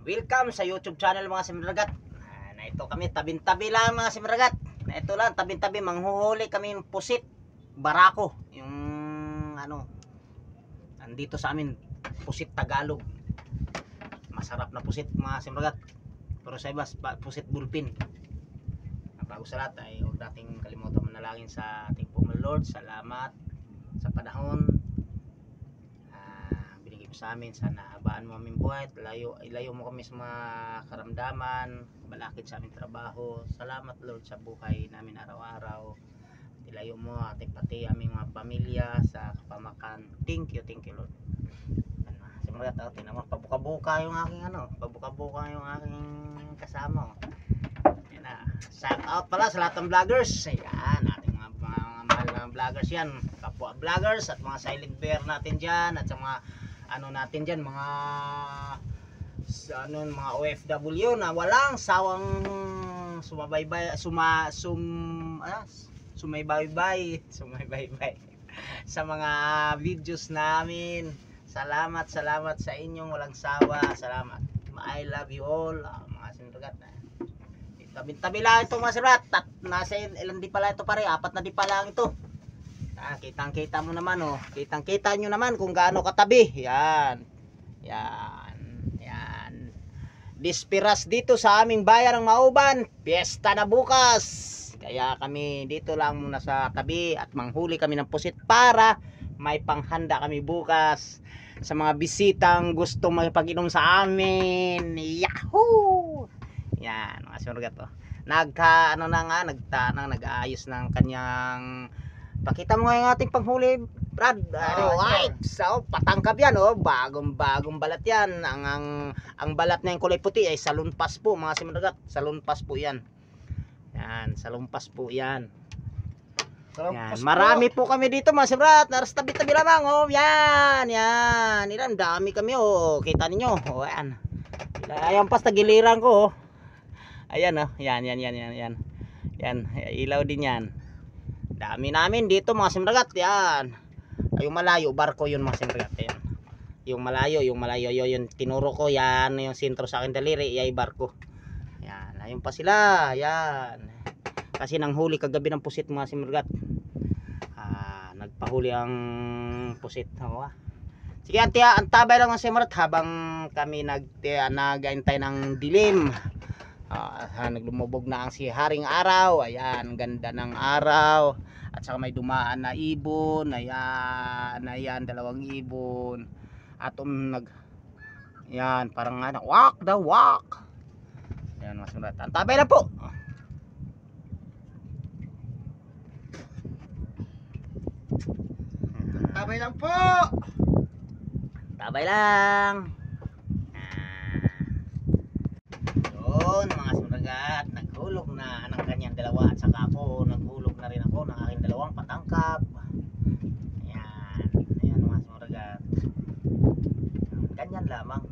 Welcome sa YouTube channel mga simragat. Na ito kami tabing-tabi lang mga simragat. Na ito lang tabing-tabi manghuhuli kami ng pusit, barako, yung ano andito sa amin, pusit Tagalog. Masarap na pusit mga simragat. Pero sa iba pusit bulpin. Bago sa lahat ay huwag nating kalimutan manalangin sa ating Panginoon Lord. Salamat sa panahon binigay mo sa amin. Sana habaan mo aming buhay, ilayo mo kami sa mga karamdaman, balakid sa aming trabaho. Salamat Lord sa buhay namin araw-araw. Ilayo mo ating pati aming mga pamilya sa kapamakan. Thank you Lord. Simula tayo, tinamang pabuka-buka yung aking pabuka-buka yung aking kasama. Yan na. Shout out pala sa lahat ng vloggers. Ayan, ating mga mahal na vloggers yan. Kapwa vloggers at mga silent bear natin dyan. At sa mga natin dyan, mga mga OFW na walang sawang sumabaybay sa mga videos namin. Salamat sa inyong walang sawa. Salamat. I love you all. Mga sinragat na. Tabi-tabi lang ito mga sinragat. Nasa ilang di pala ito pare. 4 na di pa lang ito. Kitang-kita mo naman Kitang-kita nyo naman kung gaano katabi. Yan. Dispiras dito sa aming bayan ng Mauban. Piyesta na bukas. Kaya kami dito lang muna sa tabi at manghuli kami ng pusit para may panghanda kami bukas sa mga bisitang gusto makipag-inom sa amin. Yahoo! Yan, mga sinurgat nag-aayos ng kanyang. Pakita mo nga yung ating panghuli, Brad. Right. So, patangkab yan, bagong balat yan. Ang balat na yung kulay puti ay salunpas po, mga simragat. Salunpas po yan. Yan, salunpas po yan. Yan. Marami po kami dito mga simrat. Naras tabi-tabi lamang. Yan. Ilan dami kami Kita ninyo. Ayan. Ayan pas tagiliran ko. Ayan Yan. Yan. Ilaw din yan. Dami namin dito mga simragat. Yan. Yung malayo barko yun mga simragat. Yan. Yung malayo yung tinuro ko. Yan yung sentro sa akin daliri. Ay barko. Yan. Ayun pa sila. Yan. Kasi nang huli kagabi ng pusit mga simragat. Nagpahuli ang pusit. Sige antiya, antabay lang ang simragat habang kami nag-aantay ng dilim. Naglumubog na ang si haring araw. Ayan, ganda ng araw. At saka may dumaan na ibon. Ayan, 2 ibon. At yan, parang walk the walk. Ayan mga simragat. Antabay lang po. Tabay lang po. Tabay lang. Yun mga simragat, naghulog na ng kanyang dalawa. At saka ako, naghulog na rin ako ng aking dalawang patangkap. Ayan mga simragat. Ganyan lamang.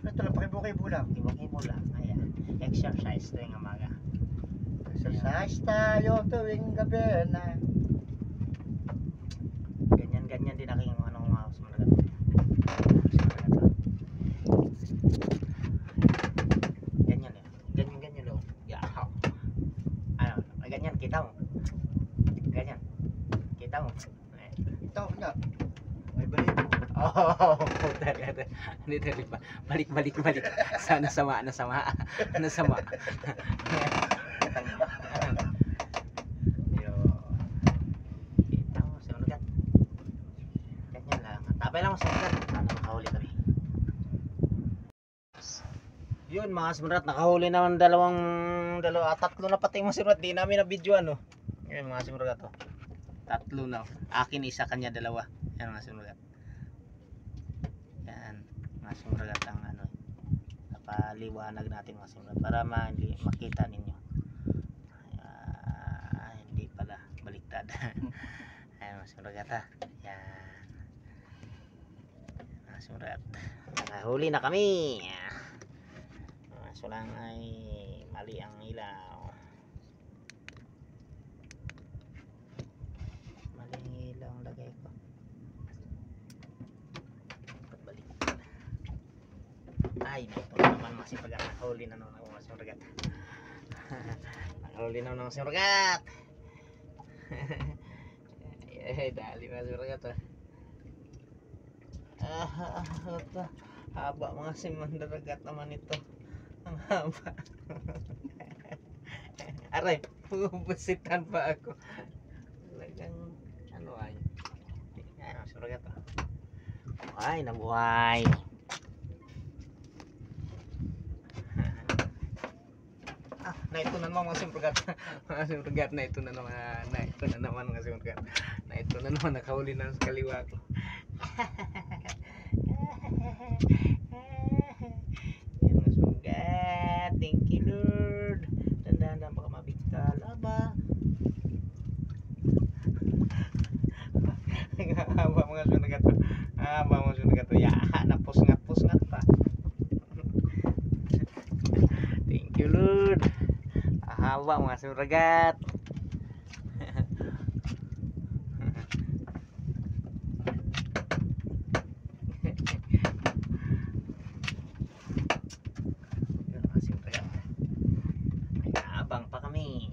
Ito lang, pakibukibo lang. Ibo lang. Ayan. Exercise tuwing umaga. Exercise tayo tuwing gabi na. Ganyan din aking mga simragat. Ganyan ganyan kita mo. Ganyan. Kita mo. Ito nga. May balik. Dito balik. Sana sama. Tabay lang sa simragat. Nakahuli kami. Yun mga simragat, nakahuli naman tatlo na pati mga simragat. Di namin na video Yun mga simragat tatlo na. Akin isa, kanya 2. Yan mga simragat. Yan mga simragat ang napaliwanag natin mga simragat para makita ninyo. Hindi pala baliktad. Ayan mga simragat Yan. Surat. Nakahuli na kami. So lang ay mali ang ilaw. Maling ilaw ang lagay ko. Balik. Ay, nato. masipagat. Nakahuli na naman ako masipagat. Nakahuli na naman ako masipagat. Eh, dali masipagat oh. Haba mga simandaragat naman ito. Ang haba. Aray, pubusitan pa ako. Talagang ano ay. Ay, masipagat oh. Ay, nabuhay. Naitunan mo mga simpragat. Mga simpragat na ito na naman. Naitunan naman mga simpragat. Naitunan naman, nakahuli na sa kaliwa ko. Yan mga simpragat. Thank you Lord. Tandaan baka mabigtal. Aba. Haba mga simpragat. Haba mga simpragat. Yaha, napusngat pa. Thank you Lord. Haba mga simpragat. Mga simpragat. May abang pa kami.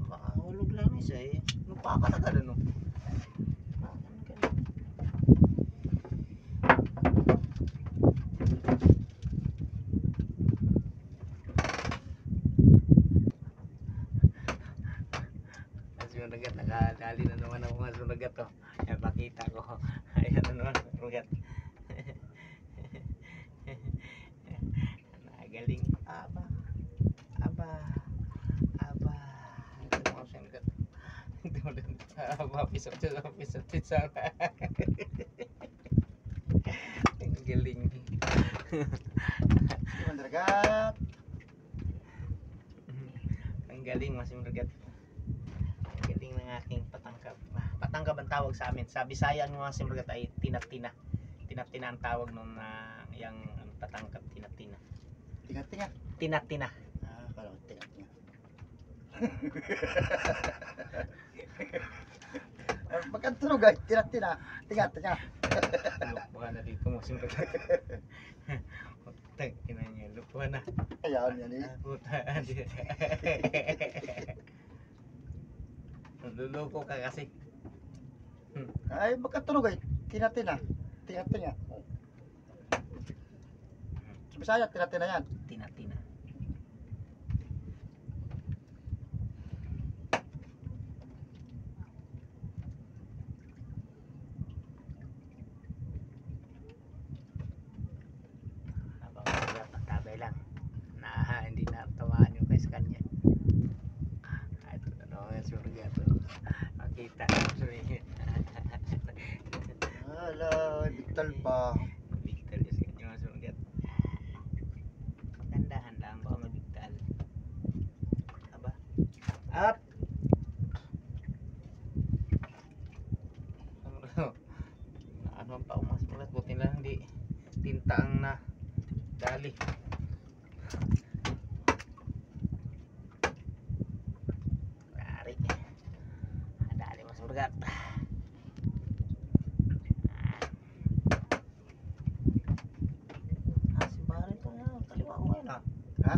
Makahulog lang isa eh. Nagpapatagal ano. Sunagat, nakadali na naman ang mga sunagat to. Ayan, pakita ko. Ayan na naman, sunagat. Nagaling. Aba. Ito mga sunagat. Aba, pisot. Ang galing. Simandaragat. Ang galing mga sunagat. Galing ng aking patangkab. Patangkab ang tawag sa amin. Sa Bisaya ng mga simpragat ay tinatina. Tinatina ang tawag nung yung patangkab, tinatina. Tinga-tinga. Tinatina. Parang tinga-tinga. Magkantulog ay tinga-tinga. Tinga-tinga. Lupuhan na dito mga simpragat. Tangina niya, lupuhan na. Ayan yan eh. Puta. Luloko ka kasi. Ay, magkantulog ay tinga-tinga. Tinga-tinga. Sa Bisaya, tinga-tinga yan. Tinatina. Habang magpapagtabay lang na hindi natamaan yung kay sa kanya. Ito na naman yung surga to. Makita. Ala, bigtal pa. Mabigtal yung sa kanya mga surga. Tandahan lang baka mabigtal. Aba. Up! Ano pa umas mulat. Buti lang hindi tinta ang na dali. Dari. Dali mas bergat. Si Barin to na kaliwa ko ngayon ah. Ha?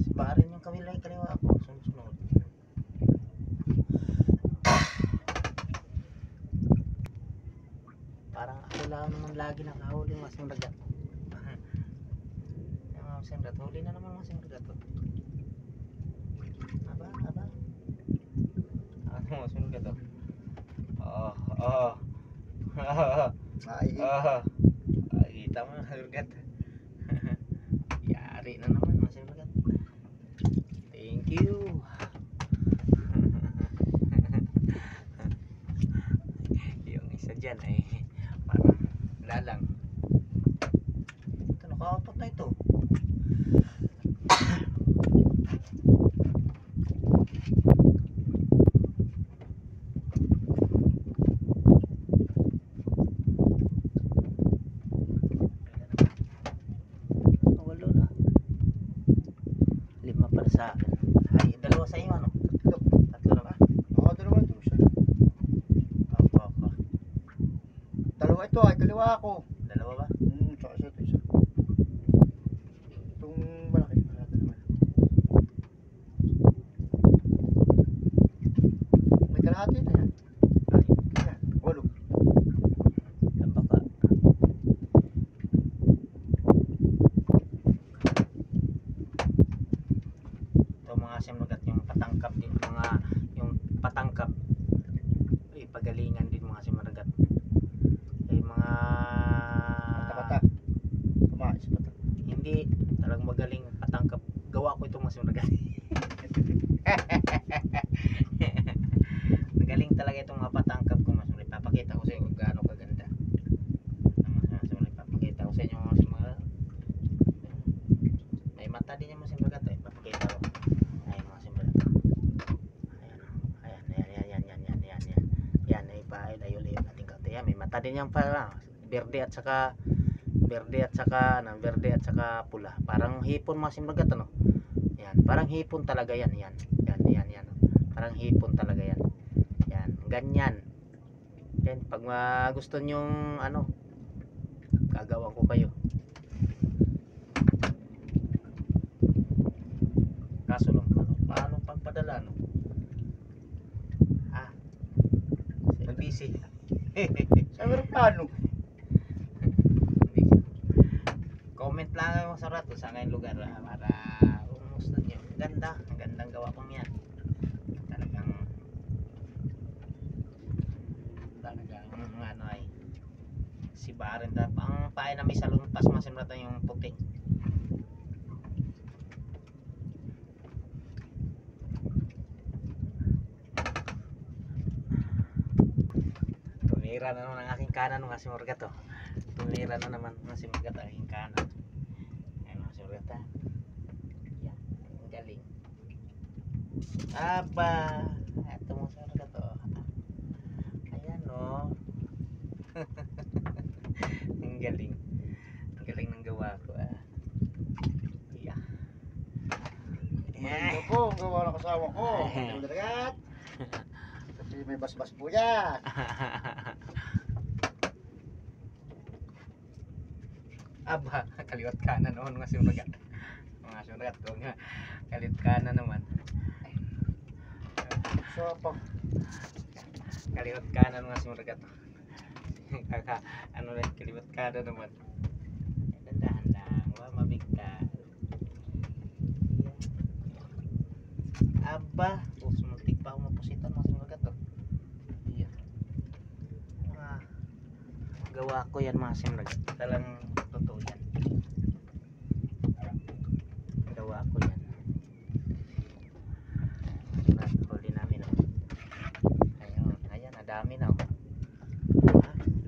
Si Barin yung kaliwa ko. Sunod. Parang ako lang naman lagi nakahuli mas bergat. Mas bergat. Huli na naman mas bergat to. Aba. Ano mas bergat to? Ay, Kita mo mas bergat. Yari na naman mas bergat. Thank you. Yung isa dyan ay parang lalang. Ito nakaapat na ito. Walo na. 5 para sa akin. Ay, 2 sa iyo ano? Tatlo na ba? Oo, dalawa ito siya. Opo. Dalawa ito ay kaliwa ako. 2 ba? Tsaka siya ito isa. Itong patangkap din mga yung patangkap pagalingan din mga simaragat ay mga Mata-mata. Kumais pa to. hindi talagang magaling patangkap gawa ko itong mga simaragat magaling talaga itong mga patangkap ko mas muli papakita ko sa inyo kung gaano kaganda mas muli papakita ko sa inyo mga simaragat may mata din yung mga simaragat papakita ko ay mga simaragat yan ay layo-layo natin kaunti yan may mata din yan para berde at saka pula parang hipon mga simragat ano yan parang hipon talaga yan parang hipon talaga yan ganyan yan pag gusto nyong ano gagawan ko kayo kaso lang paano pagpadala no busy. Sa plano. Comment lang kayo sa rato sa ngayong lugar para kung gusto nyo. Ganda, ang gandang gawa pang yan. Talagang ano ay si Baren ang pahay na may salumpas masimrata yung puti. Tumira na naman ang aking kanan ng aking orgat oh. Tumira na naman ang aking orgat ang aking kanan. Ayan ang aking orgat ah. Yan, ang galing. Aba, ito mo sa orgat oh. Ayan oh. Ang galing. Ang galing ng gawa ko ah. Yeah. Maganda po ang gawa ng kasama ko. Dagat. Kasi may basbas po yan. Aba, kaliwat kanan naman mga suragat. Mga suragat ko nga. Kaliwat kanan naman. So, pa. Kaliwat kanan mga suragat. Ano rin, kaliwat kanan naman. Dandahan lang, mabigtan. Aba, sumuntik pa ako mapusitan mga suragat to. Iya. Gawa ko yan mga suragat. Talang totoo yan. Gawa ko yan. Huli namin oh. Ayun, ayan, nadami na oh.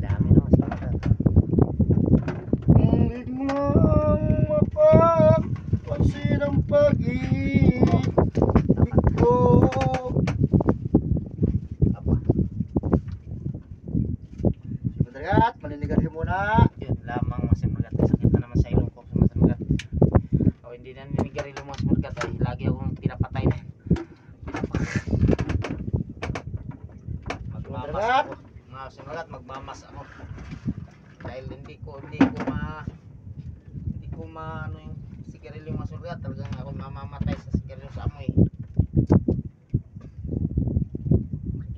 Dami na oh. Hindi mo mapapansin ang pag-ibig ko. Aba, Dagat, maninigarilyo muna. yun lamang mga simulagat. Sakit na naman sa ilong ko sa mga simulagat. O hindi na ninigarilo mga simulagat ay lagi akong pinapatay na. Magmamas ako. Mga simulagat, magmamas ako. Dahil hindi ko ano yung sigarilyo mga simulagat. Talagang ako mamamatay sa sigarilyo sa amoy.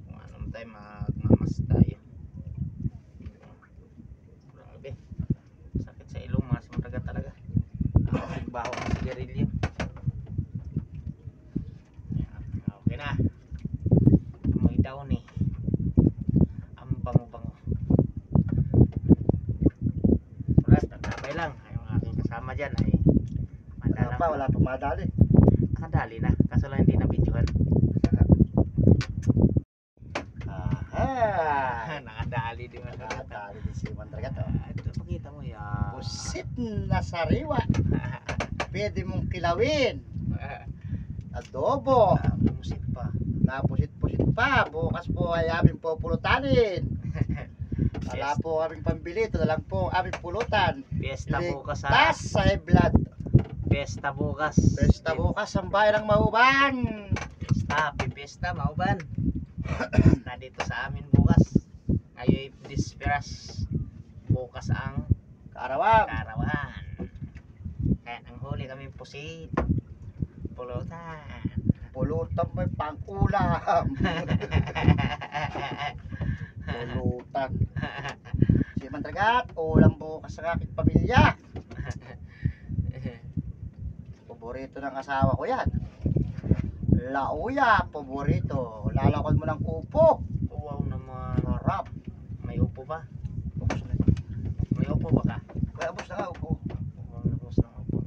Kung ano tayo magmamas tayo. Grabe. Sakit sa ilong mga simulagat talaga. Baho ang sigarilyo. Ayan, okay na. Amoy daw ni. Ang bango-bango. Alright, nagkabay lang. Yung aking kasama dyan ay Wala pa madali. nakadali na. Kaso lang hindi na videohan. Aha. Nakadali di ba? Nakatali din si Mandragat. Oh. Ito pakita mo yan. Pusit na sariwa. Pwede mong kilawin. Adobo. Musit pa. Napusit-pusit pa. Bukas po ay aming pupulutanin. Wala po kaming pambili. Ito na lang po aming pulutan. Fiesta bukas ha. Ligtas sa high blood. Fiesta bukas. Besta bukas ang bayan ng Mauban. Fiesta, mauban. Na dito sa amin bukas. Ngayon disperas. Bukas ang Karawang. karawan. Kaya ang huli kami pusit. Pulutan. Pulutan may pang-ulam. Pulutan. Si Mandragat, ulam bukas sa aking pamilya. Paborito ng asawa ko yan. Lauya, paborito. Lalakad mo ng kupo. Wow naman. Harap. May upo ba? Ubus na. May upo ba ka? Kaya ubus na nga, upo. Wow, nabos ng upo.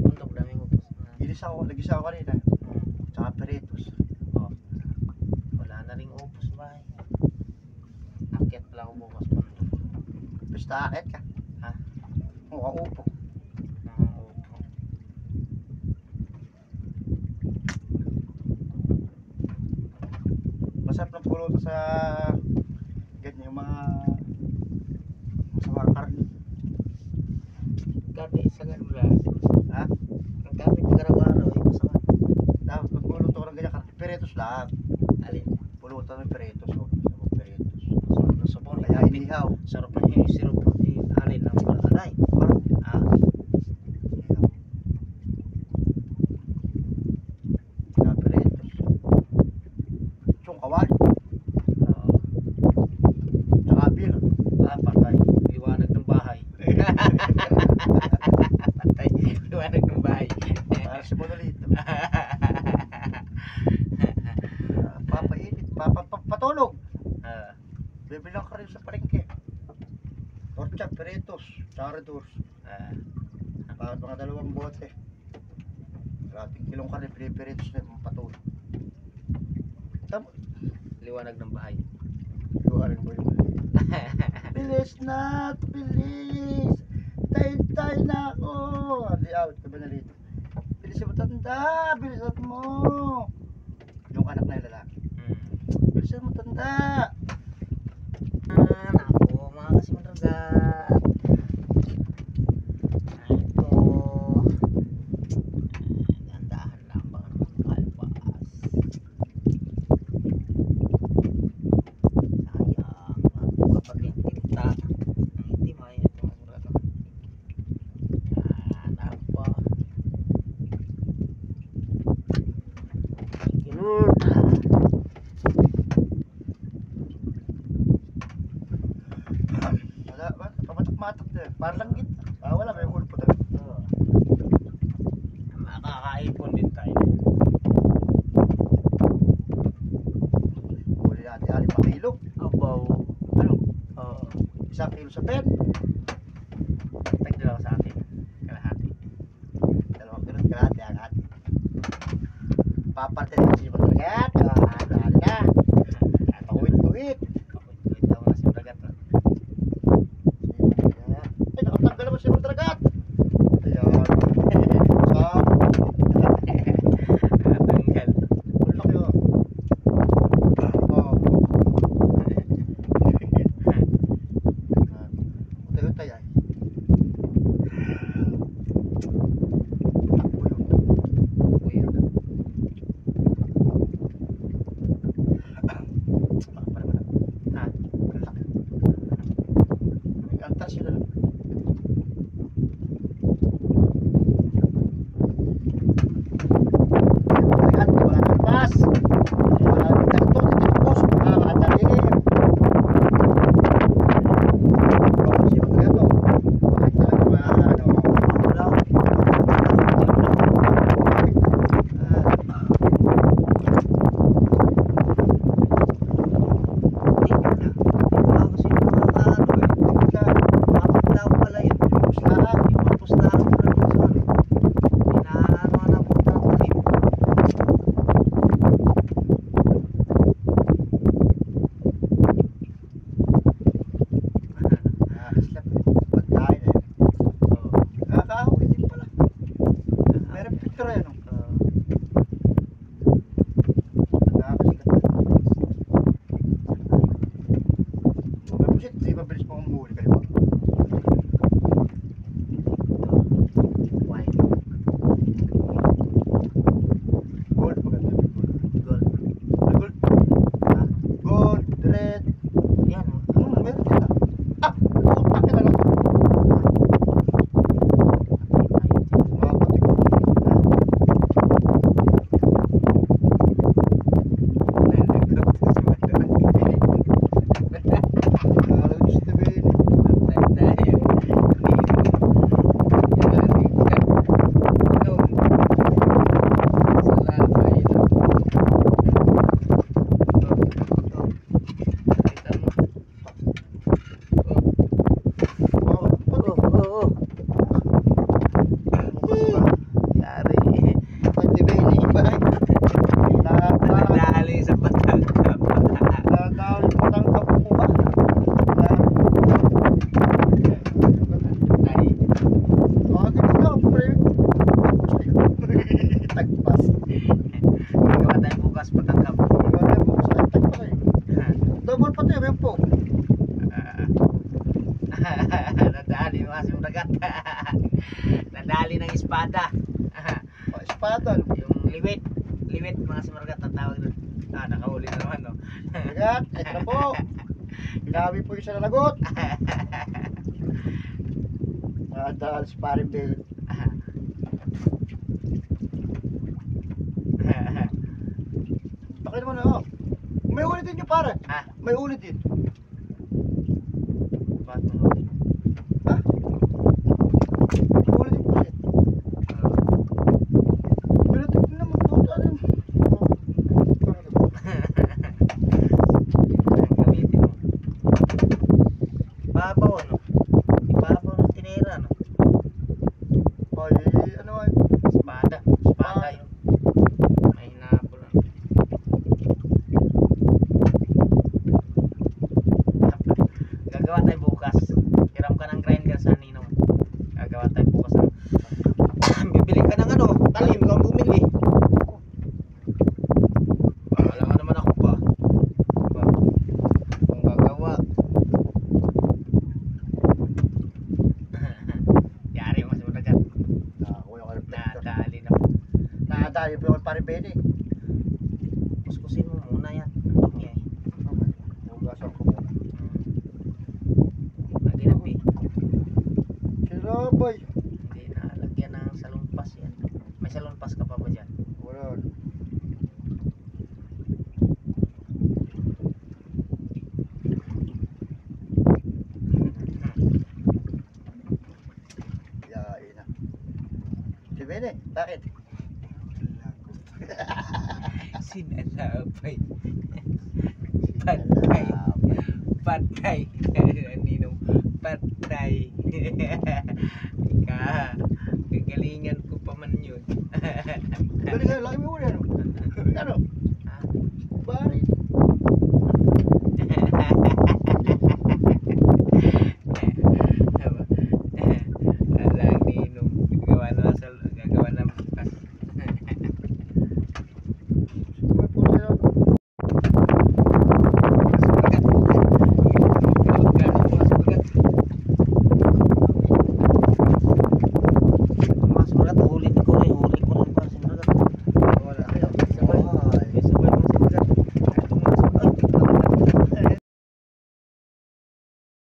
Bundok daming upo. Nagisa ko kanina. Tsaka peritos. Oh. Wala na ring upo sa bahay. Akyat pala ako bukas bundok. Basta akit ka. Ha? Mukhang upo. Mga upo. Masarap ng pulutan sa ganyan yung mga masamang karne. Gabi sa ganun ba? Ha? Ang gabi pag araw-araw ay masama. Dapat pag pulutan ko ng ganyan karne, peritos lang. Alin? Pulutan ng peritos. Oh. Peritos. Sarap na sabon. Kaya inihaw. Sarap na yung sirup. Alin ang palakanay. Ah. Inihaw. Kaya peritos. Tsong kawali. Oo. Tsaka beer. Patay. Liwanag ng bahay. Patay. Liwanag ng bahay. Para si Monolito. Papainit. Papatulog. Ah. Bibilang ka rin sa palengke. Torcha, peritos, charadors. Ah. Bakit mga 2 bote. Kalating kilong karne, peritos na yung patulog. Tama. Liwanag ng bahay. Iwarin mo yung bilis na, bilis. Tay na ako. Di out, ka ba na rito? Bilis mo tanda, bilisan mo. Yung anak na yung lalaki. Bilisan mo tanda. Naku, mga kasimandragat. Ito. Gandahan lang ba ng kalpas. Sayang. Kapag yung tinta, ang hindi may ito mga ano. Apa. Kinod. Wala ba? Pamatak-matak din. Parang langgit. Wala, may hulpo doon. Oo. Makakaipon din tayo. Huli natin 6 kilo. Abaw. Ano? Oo. 1 kilo sa pen. Tagdala ko sa atin. Kalahati. 2 kilo kalahati ang atin. Paparte din si Matragat. Dali na. Pakuit-kuit. Wait daw na si Bragat. Ay, nakatanggal naman si Matragat. Ayan. Sa Natanggal. ulo kayo. Oh. Utay-utay ay. Takbo yun. Weird. bukas patangkap. Wala po sa atak pa eh. Double pati yung po. Nadali mga simragat. Nadali ng espada. Espada. Yung liwit. Liwit mga simragat ang tawag doon. Nakahuli na naman no. Lagat, ito na po. Inawi po yung isa na lagot. Dahil sparring bait. Pakita mo na oh. May ulit din yung pare. May ulit din. Ba't mo huli? Ha? May ulit din po siya. Pero tignan naman po tayo. Gamitin mo. Ibabaw ano? Ibabaw ng tinira no? Ay, ano ay? Espada. Espada yun. May hinabol ano? Gagawa tayo bukas. Hiram ka ng grinder sa ninong. Gagawa tayo bukas ng bibili ka ng ano, talim kung bumili. Alam nga naman ako pa. Kung gagawa. Yari mas madagat. Nakakuha ko reflector. Nadali na po. Nakadali po yung pare bait eh. Kuskusin mo muna yan. Ang dumi eh. Hugasan ko muna. Lagi na pi. Sirabay. Hindi na lagyan ng salumpas yan. May salumpas ka pa ba dyan? Wala. Yain na. Si Bene, bakit? Sinalabay. Patay. Patay. Ninong patay. Ka.